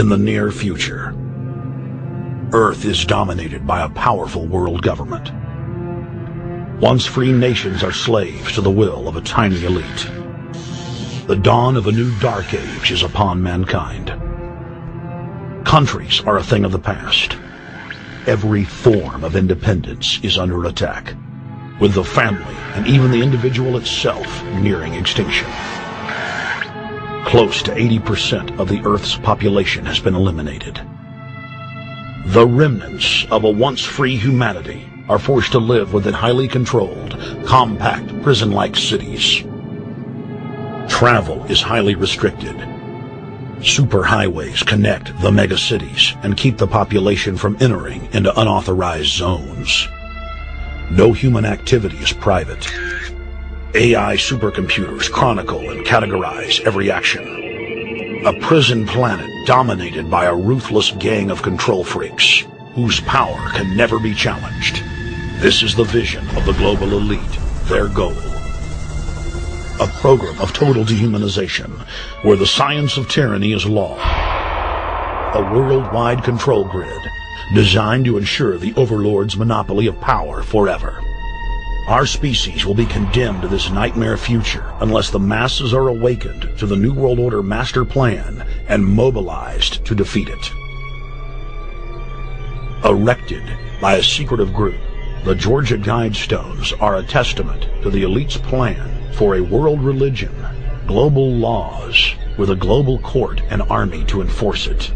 In the near future, Earth is dominated by a powerful world government. Once free nations are slaves to the will of a tiny elite. The dawn of a new dark age is upon mankind. Countries are a thing of the past. Every form of independence is under attack, with the family and even the individual itself nearing extinction. Close to 80% of the Earth's population has been eliminated. The remnants of a once free humanity are forced to live within highly controlled, compact, prison-like cities. Travel is highly restricted. Superhighways connect the megacities and keep the population from entering into unauthorized zones. No human activity is private. AI supercomputers chronicle and categorize every action. A prison planet dominated by a ruthless gang of control freaks, whose power can never be challenged. This is the vision of the global elite, their goal. A program of total dehumanization, where the science of tyranny is law. A worldwide control grid, designed to ensure the overlord's monopoly of power forever. Our species will be condemned to this nightmare future unless the masses are awakened to the New World Order master plan and mobilized to defeat it. Erected by a secretive group, the Georgia Guidestones are a testament to the elite's plan for a world religion, global laws, with a global court and army to enforce it.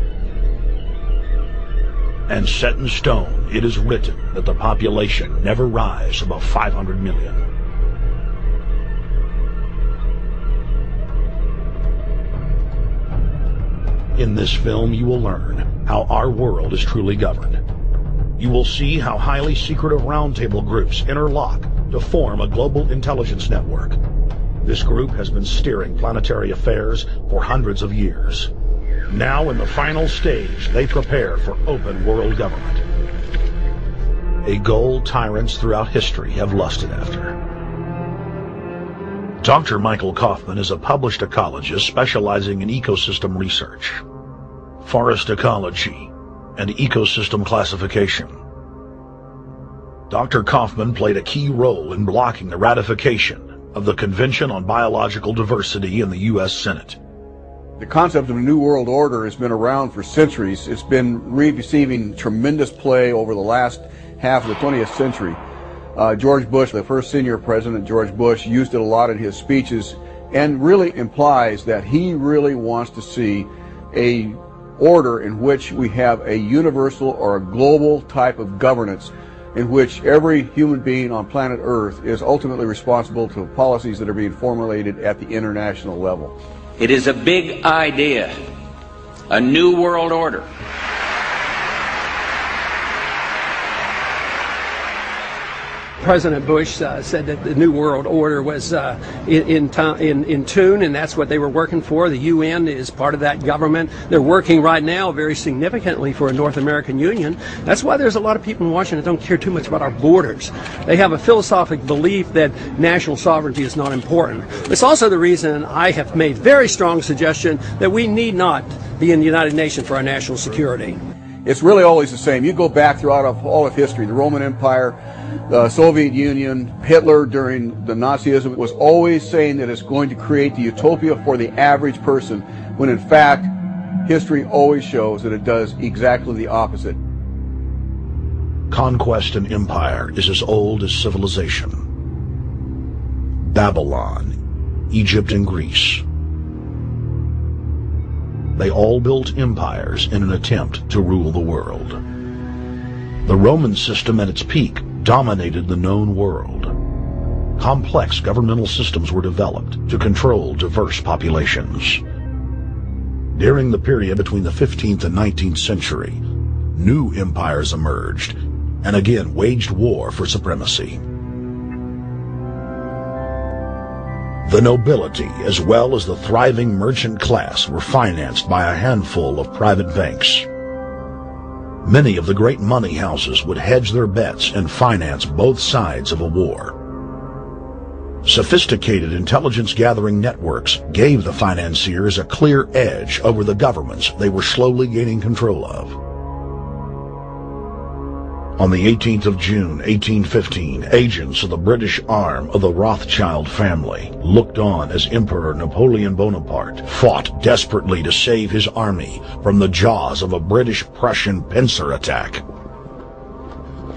And set in stone, it is written that the population never rise above 500 million. In this film, you will learn how our world is truly governed. You will see how highly secretive roundtable groups interlock to form a global intelligence network. This group has been steering planetary affairs for hundreds of years. Now, in the final stage, they prepare for open world government. A goal tyrants throughout history have lusted after. Dr. Michael Kaufman is a published ecologist specializing in ecosystem research, forest ecology, and ecosystem classification. Dr. Kaufman played a key role in blocking the ratification of the Convention on Biological Diversity in the U.S. Senate. The concept of a New World Order has been around for centuries. It's been receiving tremendous play over the last half of the 20th century. George Bush, the first senior president, George Bush, used it a lot in his speeches and really implies that he really wants to see a order in which we have a universal or a global type of governance in which every human being on planet Earth is ultimately responsible to policies that are being formulated at the international level. It is a big idea, a new world order. President Bush said that the New World Order was in tune, and that's what they were working for. The UN is part of that government. They're working right now very significantly for a North American Union. That's why there's a lot of people in Washington that don't care too much about our borders. They have a philosophic belief that national sovereignty is not important. It's also the reason I have made very strong suggestion that we need not be in the United Nations for our national security. It's really always the same. You go back throughout all of history, the Roman Empire, the Soviet Union, Hitler during the Nazism was always saying that it's going to create the utopia for the average person, when in fact, history always shows that it does exactly the opposite. Conquest and empire is as old as civilization. Babylon, Egypt, and Greece. They all built empires in an attempt to rule the world. The Roman system at its peak dominated the known world. Complex governmental systems were developed to control diverse populations. During the period between the 15th and 19th century, new empires emerged and again waged war for supremacy. The nobility, as well as the thriving merchant class, were financed by a handful of private banks. Many of the great money houses would hedge their bets and finance both sides of a war. Sophisticated intelligence-gathering networks gave the financiers a clear edge over the governments they were slowly gaining control of. On the 18th of June, 1815, agents of the British arm of the Rothschild family looked on as Emperor Napoleon Bonaparte fought desperately to save his army from the jaws of a British-Prussian pincer attack.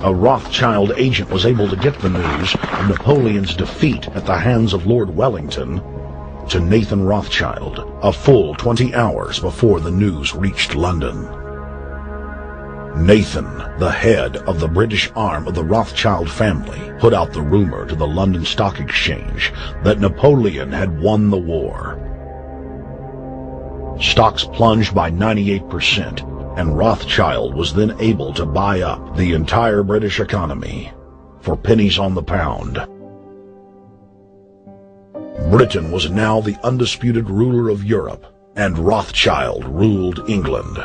A Rothschild agent was able to get the news of Napoleon's defeat at the hands of Lord Wellington to Nathan Rothschild a full 20 hours before the news reached London. Nathan, the head of the British arm of the Rothschild family, put out the rumor to the London Stock Exchange that Napoleon had won the war. Stocks plunged by 98%, and Rothschild was then able to buy up the entire British economy for pennies on the pound. Britain was now the undisputed ruler of Europe, and Rothschild ruled England.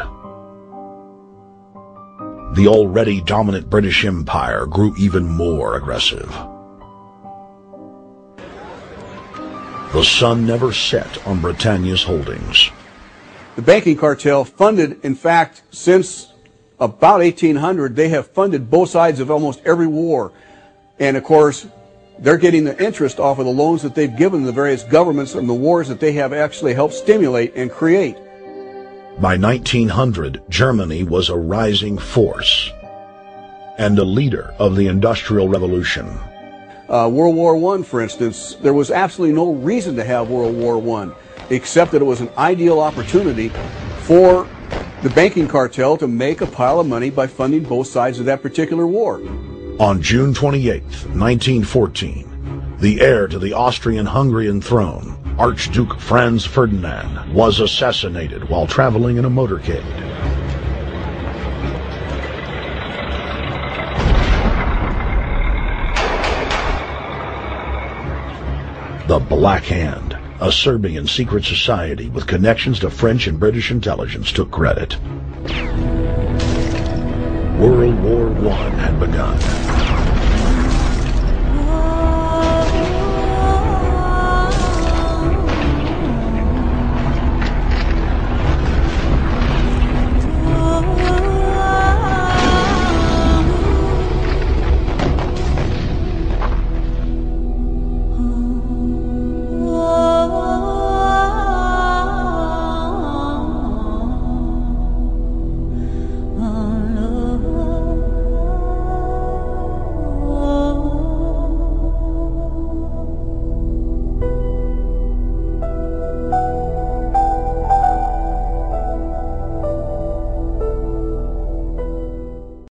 The already dominant British Empire grew even more aggressive. The sun never set on Britannia's holdings. The banking cartel funded, in fact, since about 1800, they have funded both sides of almost every war. And of course, they're getting the interest off of the loans that they've given the various governments and the wars that they have actually helped stimulate and create. By 1900, Germany was a rising force and a leader of the Industrial Revolution. World War I, for instance, there was absolutely no reason to have World War I, except that it was an ideal opportunity for the banking cartel to make a pile of money by funding both sides of that particular war. On June 28, 1914, the heir to the Austrian-Hungarian throne, Archduke Franz Ferdinand, was assassinated while traveling in a motorcade. The Black Hand, a Serbian secret society with connections to French and British intelligence, took credit. World War I had begun.